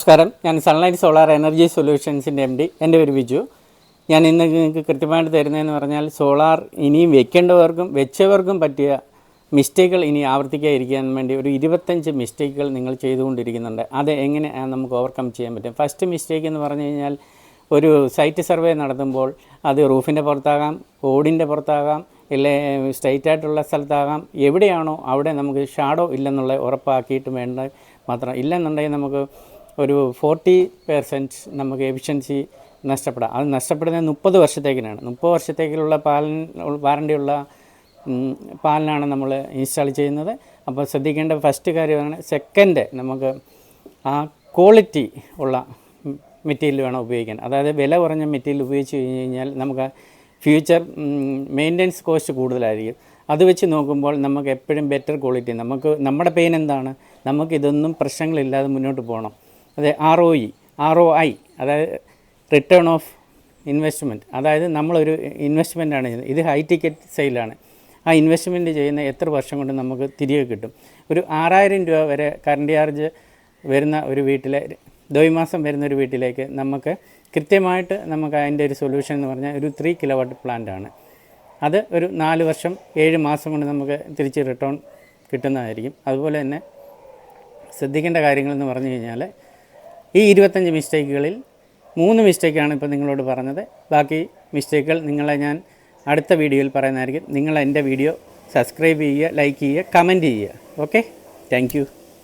നമസ്കാരം, ഞാൻ sunlight solar energy സൊല്യൂഷൻസിൻ്റെ MD. എൻ്റെ പേര് ബിജു. ഞാൻ ഇന്ന് നിങ്ങൾക്ക് കൃത്യമായിട്ട് തരുന്നതെന്ന് പറഞ്ഞാൽ സോളാർ ഇനിയും വെക്കേണ്ടവർക്കും വെച്ചവർക്കും പറ്റിയ മിസ്റ്റേക്കുകൾ ഇനി ആവർത്തിക്കാതിരിക്കാൻ വേണ്ടി ഒരു 25 മിസ്റ്റേക്കുകൾ നിങ്ങൾ ചെയ്തുകൊണ്ടിരിക്കുന്നുണ്ട്. അത് എങ്ങനെ നമുക്ക് ഓവർകം ചെയ്യാൻ പറ്റും? ഫസ്റ്റ് മിസ്റ്റേക്ക് എന്ന് പറഞ്ഞു കഴിഞ്ഞാൽ, ഒരു സൈറ്റ് സർവേ നടത്തുമ്പോൾ അത് റൂഫിൻ്റെ പുറത്താകാം, ഓടിൻ്റെ പുറത്താകാം, ഇല്ലേ സ്ട്രൈറ്റ് ആയിട്ടുള്ള സ്ഥലത്താകാം. എവിടെയാണോ അവിടെ നമുക്ക് ഷാഡോ ഇല്ലെന്നുള്ള ഉറപ്പാക്കിയിട്ട് വേണ്ട മാത്രം. ഇല്ലെന്നുണ്ടെങ്കിൽ നമുക്ക് ഒരു 40% നമുക്ക് എഫിഷ്യൻസി നഷ്ടപ്പെടാം. അത് നഷ്ടപ്പെടുന്നത് 30 വർഷത്തേക്കിനാണ്. 30 വർഷത്തേക്കുള്ള വാറണ്ടിയുള്ള പാലിനാണ് നമ്മൾ ഇൻസ്റ്റാൾ ചെയ്യുന്നത്. അപ്പോൾ ശ്രദ്ധിക്കേണ്ട ഫസ്റ്റ് കാര്യമാണ്. സെക്കൻഡ്, നമുക്ക് ആ ക്വാളിറ്റി ഉള്ള മെറ്റീരിയൽ വേണം ഉപയോഗിക്കാൻ. അതായത് വില കുറഞ്ഞ മെറ്റീരിയൽ ഉപയോഗിച്ച് കഴിഞ്ഞാൽ നമുക്ക് ഫ്യൂച്ചർ മെയിൻ്റനൻസ് കോസ്റ്റ് കൂടുതലായിരിക്കും. അത് വെച്ച് നോക്കുമ്പോൾ നമുക്ക് എപ്പോഴും ബെറ്റർ ക്വാളിറ്റി, നമ്മുടെ പെയിൻ എന്താണ്, നമുക്കിതൊന്നും പ്രശ്നങ്ങളില്ലാതെ മുന്നോട്ട് പോകണം. അത് ROI, അതായത് റിട്ടേൺ ഓഫ് ഇൻവെസ്റ്റ്മെൻറ്റ്. അതായത് നമ്മളൊരു ഇൻവെസ്റ്റ്മെൻറ്റാണ് ചെയ്യുന്നത്. ഇത് ഹൈ ടിക്കറ്റ് സെയിലാണ്. ആ ഇൻവെസ്റ്റ്മെൻറ്റ് ചെയ്യുന്ന എത്ര വർഷം കൊണ്ട് നമുക്ക് തിരികെ കിട്ടും? ഒരു 6000 രൂപ വരെ കറണ്ട് ചാർജ് വരുന്ന ഒരു വീട്ടിലെ ദ്വൈമാസം വരുന്ന ഒരു വീട്ടിലേക്ക് നമുക്ക് കൃത്യമായിട്ട് നമുക്ക് അതിൻ്റെ ഒരു സൊല്യൂഷൻ എന്ന് പറഞ്ഞാൽ ഒരു 3 കിലോവാട്ട് പ്ലാന്റാണ്. അത് ഒരു 4 വർഷം 7 മാസം കൊണ്ട് നമുക്ക് തിരിച്ച് റിട്ടേൺ കിട്ടുന്നതായിരിക്കും. അതുപോലെ തന്നെ ശ്രദ്ധിക്കേണ്ട കാര്യങ്ങളെന്ന് പറഞ്ഞു കഴിഞ്ഞാൽ, ഈ 25 മിസ്റ്റേക്കുകളിൽ 3 മിസ്റ്റേക്കാണ് ഇപ്പോൾ നിങ്ങളോട് പറഞ്ഞത്. ബാക്കി മിസ്റ്റേക്കുകൾ നിങ്ങളെ ഞാൻ അടുത്ത വീഡിയോയിൽ പറയുന്നതായിരിക്കും. നിങ്ങൾ എൻ്റെ വീഡിയോ സബ്സ്ക്രൈബ് ചെയ്യുക, ലൈക്ക് ചെയ്യുക, കമൻറ്റ് ചെയ്യുക. Okay, thank you.